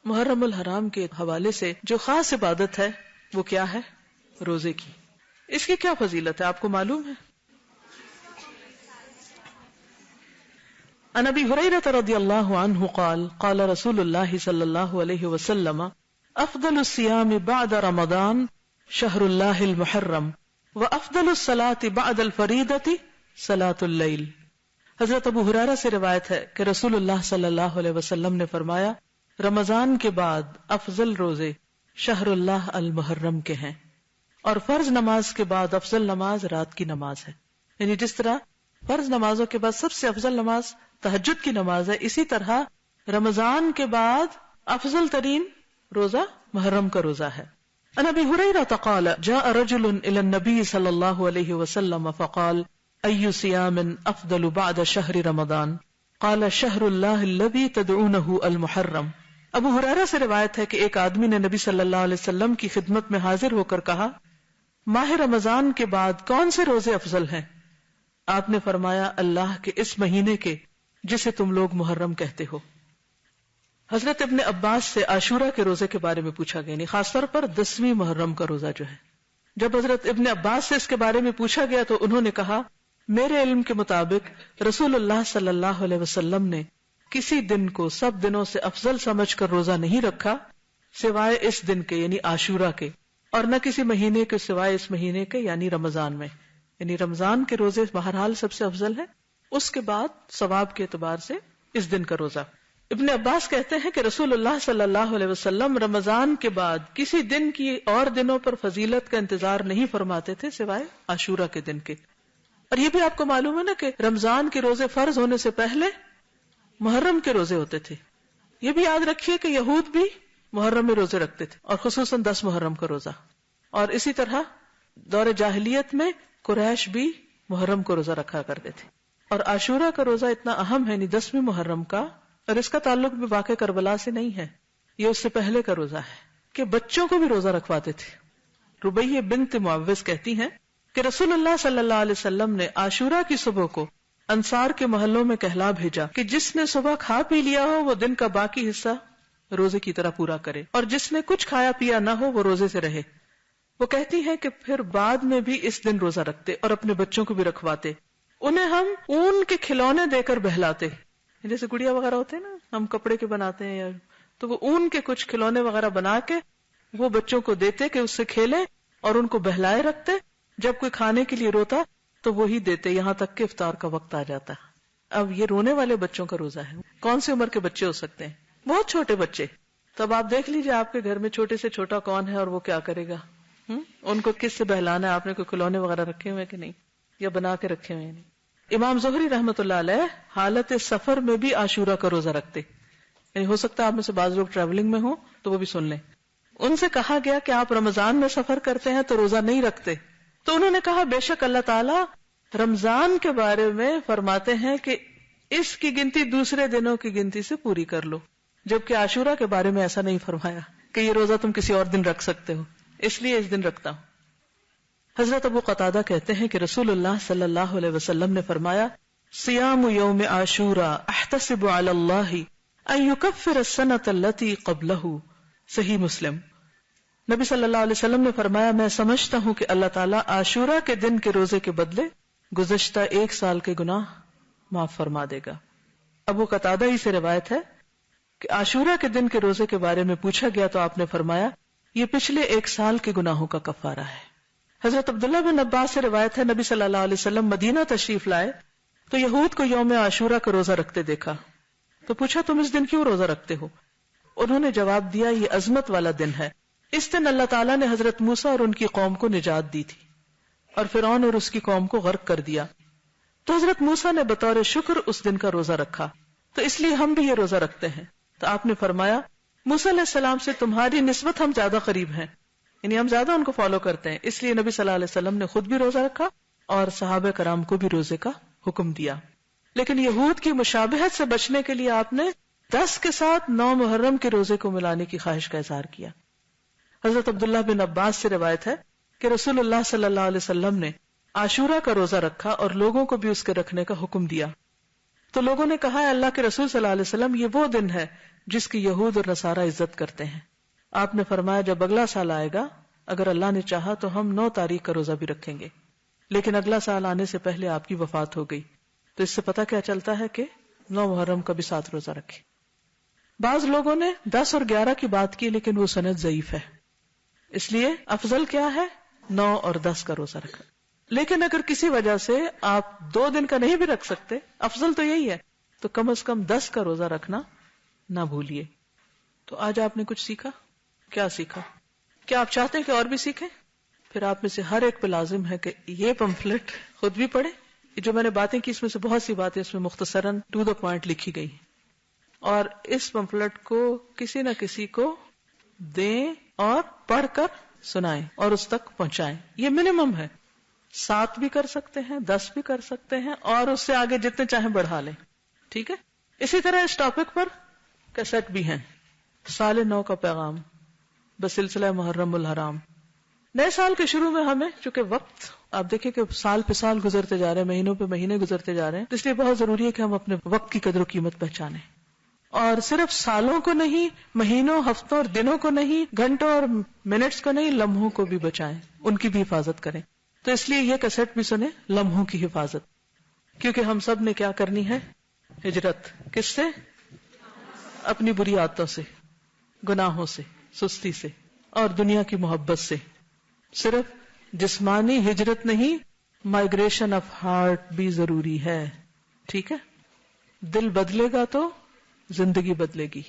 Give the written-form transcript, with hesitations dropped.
محرم الحرام کے حوالے سے جو خاص عبادت ہے وہ کیا ہے؟ روزے کی. اس کی کیا فضیلت ہے آپ کو معلوم ہے؟ عن ابی ہریرہ رضی اللہ عنہ قال قال رسول اللہ صلی اللہ علیہ وسلم افضل الصیام بعد رمضان شہر اللہ المحرم وافضل الصلاة بعد الفریضة صلاة اللیل. حضرت ابو ہریرہ سے روایت ہے کہ رسول اللہ صلی اللہ علیہ وسلم نے فرمایا رمضان کے بعد افضل روزے شہر اللہ المحرم کے ہیں، اور فرض نماز کے بعد افضل نماز رات کی نماز ہے. یعنی جس طرح فرض نمازوں کے بعد سب سے افضل نماز تہجد کی نماز ہے، اسی طرح رمضان کے بعد افضل ترین روزہ محرم کا روزہ ہے. عن ابی ہریرہ قال جاء رجل الى النبي صلی اللہ علیہ وسلم فقال ای صیام افضل بعد شہر رمضان قال شہر اللہ الذی تدعونہ المحرم. ابو ہریرہ سے روایت ہے کہ ایک آدمی نے نبی صلی اللہ علیہ وسلم کی خدمت میں حاضر ہو کر کہا ماہ رمضان کے بعد کون سے روزے افضل ہیں؟ آپ نے فرمایا اللہ کے اس مہینے کے جسے تم لوگ محرم کہتے ہو. حضرت ابن عباس سے عاشورہ کے روزے کے بارے میں پوچھا گیا، یعنی خاص طور پر 10ویں محرم کا روزہ جو ہے. جب حضرت ابن عباس سے اس کے بارے میں پوچھا گیا تو انہوں نے کہا میرے علم کے مطابق رسول اللہ صلی اللہ علیہ وسلم نے کسی دن کو سب دنوں سے افضل سمجھ کر روزہ نہیں رکھا سوائے اس دن کے یعنی عاشورہ کے، اور نہ کسی مہینے کے سوائے اس مہینے کے یعنی رمضان میں. یعنی رمضان کے روزے بہرحال سب سے افضل ہیں، اس کے بعد ثواب کے اعتبار سے اس دن کا روزہ. ابن عباس کہتے ہیں کہ رسول اللہ صلی اللہ علیہ وسلم رمضان کے بعد کسی دن کی اور دنوں پر فضیلت کا انتظار نہیں فرماتے تھے سوائے عاشورہ کے دن کے. اور یہ بھی آپ کو معلوم ہے نا کہ رمضان کے روزے فرض ہونے سے پہلے محرم کے روزے ہوتے تھے. یہ بھی یاد رکھیے کہ یہود بھی محرم میں روزے رکھتے تھے، اور خصوصاً 10 محرم کا روزہ. اور اسی طرح دور جاہلیت میں قریش بھی محرم کو روزہ رکھا کرتے تھے. اور عاشورہ کا روزہ اتنا اہم ہے، یعنی 10ویں محرم کا، اور اس کا تعلق بھی واقع کربلا سے نہیں ہے، یہ اس سے پہلے کا روزہ ہے کہ بچوں کو بھی روزہ رکھواتے تھے. ربیہ بنت معوذ کہتی ہیں کہ رسول اللہ صلی اللہ علیہ وسلم نے عاشورہ کی صبح کو انصار کے محلوں میں کہلا بھیجا کہ جس نے صبح کھا پی لیا ہو وہ دن کا باقی حصہ روزے کی طرح پورا کرے، اور جس نے کچھ کھایا پیا نہ ہو وہ روزے سے رہے. وہ کہتی ہیں کہ پھر بعد میں بھی اس دن روزہ رکھتے اور اپنے بچوں کو بھی رکھواتے. انہیں ہم اون کے کھلونے دے کر بہلاتے، جیسے گڑیا وغیرہ ہوتے ہیں نا، ہم کپڑے کے بناتے ہیں، تو وہ اون کے کچھ کھلونے وغیرہ بنا کے وہ بچوں کو دیتے کہ اس سے کھیلیں، اور ان کو بہلائے رکھتے. جب کوئی کھانے کے لیے روتا تو وہی دیتے یہاں تک کہ افطار کا وقت آ جاتا. اب یہ رونے والے بچوں کا روزہ ہے. کون سی عمر کے بچے ہو سکتے ہیں؟ بہت چھوٹے بچے. تو اب آپ دیکھ لیجیے آپ کے گھر میں چھوٹے سے چھوٹا کون ہے اور وہ کیا کرے گا. ان کو کس سے بہلانا ہے؟ آپ نے کوئی کھلونے وغیرہ رکھے ہوئے کہ نہیں، یا بنا کے رکھے ہوئے نہیں. امام زہری رحمۃ اللہ علیہ حالت سفر میں بھی عاشورہ کا روزہ رکھتے. یعنی ہو سکتا ہے آپ میں سے بعض لوگ ٹریولنگ میں ہوں تو وہ بھی سن لیں. ان سے کہا گیا کہ آپ رمضان میں سفر کرتے ہیں تو روزہ نہیں رکھتے، تو انہوں نے کہا بے شک اللہ تعالیٰ رمضان کے بارے میں فرماتے ہیں کہ اس کی گنتی دوسرے دنوں کی گنتی سے پوری کر لو، جبکہ عاشورہ کے بارے میں ایسا نہیں فرمایا کہ یہ روزہ تم کسی اور دن رکھ سکتے ہو، اس لیے اس دن رکھتا ہوں. حضرت ابو قتادہ کہتے ہیں کہ رسول اللہ صلی اللہ علیہ وسلم نے فرمایا صیام یوم عاشوراء احتسب علی اللہ ان یکفر السنۃ التی قبلہ. صحیح مسلم. نبی صلی اللہ علیہ وسلم نے فرمایا میں سمجھتا ہوں کہ اللہ تعالیٰ عاشورہ کے دن کے روزے کے بدلے گزشتہ 1 سال کے گناہ معاف فرما دے گا. ابو قتادہ ہی سے روایت ہے کہ عاشورہ کے دن کے روزے کے بارے میں پوچھا گیا تو آپ نے فرمایا یہ پچھلے 1 سال کے گناہوں کا کفارہ ہے. حضرت عبداللہ بن عباس سے روایت ہے نبی صلی اللہ علیہ وسلم مدینہ تشریف لائے تو یہود کو یوم عاشورہ کا روزہ رکھتے دیکھا تو پوچھا تم اس دن کیوں روزہ رکھتے ہو؟ انہوں نے جواب دیا یہ عظمت والا دن ہے، اس دن اللہ تعالیٰ نے حضرت موسیٰ اور ان کی قوم کو نجات دی تھی اور فرعون اور اس کی قوم کو غرق کر دیا، تو حضرت موسیٰ نے بطور شکر اس دن کا روزہ رکھا، تو اس لیے ہم بھی یہ روزہ رکھتے ہیں. تو آپ نے فرمایا موسیٰ علیہ السلام سے تمہاری نسبت ہم زیادہ قریب ہیں، یعنی ہم زیادہ ان کو فالو کرتے ہیں، اس لیے نبی صلی اللہ علیہ وسلم نے خود بھی روزہ رکھا اور صحابہ کرام کو بھی روزے کا حکم دیا. لیکن یہود کی مشابہت سے بچنے کے لیے آپ نے 10 کے ساتھ 9 محرم کے روزے کو ملانے کی خواہش کا اظہار کیا. حضرت عبداللہ بن عباس سے روایت ہے کہ رسول اللہ صلی اللہ علیہ وسلم نے عاشورہ کا روزہ رکھا اور لوگوں کو بھی اس کے رکھنے کا حکم دیا. تو لوگوں نے کہا اللہ کے رسول صلی اللہ علیہ وسلم یہ وہ دن ہے جس کی یہود اور نصارہ عزت کرتے ہیں. آپ نے فرمایا جب اگلا سال آئے گا اگر اللہ نے چاہا تو ہم 9 تاریخ کا روزہ بھی رکھیں گے، لیکن اگلا سال آنے سے پہلے آپ کی وفات ہو گئی. تو اس سے پتہ کیا چلتا ہے کہ 9 محرم کا بھی 7 روزہ رکھیں. بعض لوگوں نے 10 اور 11 کی بات کی لیکن وہ سند ضعیف ہے، اس لیے افضل کیا ہے 9 اور 10 کا روزہ رکھنا. لیکن اگر کسی وجہ سے آپ 2 دن کا نہیں بھی رکھ سکتے، افضل تو یہی ہے، تو کم از کم 10 کا روزہ رکھنا نہ بھولیے. تو آج آپ نے کچھ سیکھا. کیا سیکھا؟ کیا آپ چاہتے ہیں کہ اور بھی سیکھیں؟ پھر آپ میں سے ہر ایک پہ لازم ہے کہ یہ پمفلٹ خود بھی پڑھیں. جو میں نے باتیں کی اس میں سے بہت سی باتیں اس میں مختصراً ٹو دا پوائنٹ لکھی گئی ہیں، اور اس پمفلٹ کو کسی نہ کسی کو دیں اور پڑھ کر سنائیں اور اس تک پہنچائیں. یہ منیمم ہے. 7 بھی کر سکتے ہیں، 10 بھی کر سکتے ہیں، اور اس سے آگے جتنے چاہیں بڑھا لیں. ٹھیک ہے. اسی طرح اس ٹاپک پر کیسٹ بھی ہیں. سال نو کا پیغام بسلسلہ محرم الحرام. نئے سال کے شروع میں ہمیں چونکہ وقت آپ دیکھیں کہ سال پہ سال گزرتے جا رہے ہیں، مہینوں پہ مہینے گزرتے جا رہے ہیں، اس لیے بہت ضروری ہے کہ ہم اپنے وقت کی قدر و قیمت پہچانیں. اور صرف سالوں کو نہیں، مہینوں، ہفتوں اور دنوں کو نہیں، گھنٹوں اور منٹس کو نہیں، لمحوں کو بھی بچائیں، ان کی بھی حفاظت کریں. تو اس لیے یہ کیسٹ بھی سنیں، لمحوں کی حفاظت. کیونکہ ہم سب نے کیا کرنی ہے؟ ہجرت. کس سے؟ اپنی بری عادتوں سے، گناہوں سے، سستی سے اور دنیا کی محبت سے. صرف جسمانی ہجرت نہیں، مائگریشن آف ہارٹ بھی ضروری ہے. ٹھیک ہے. دل بدلے گا تو زندگی بدلے گی.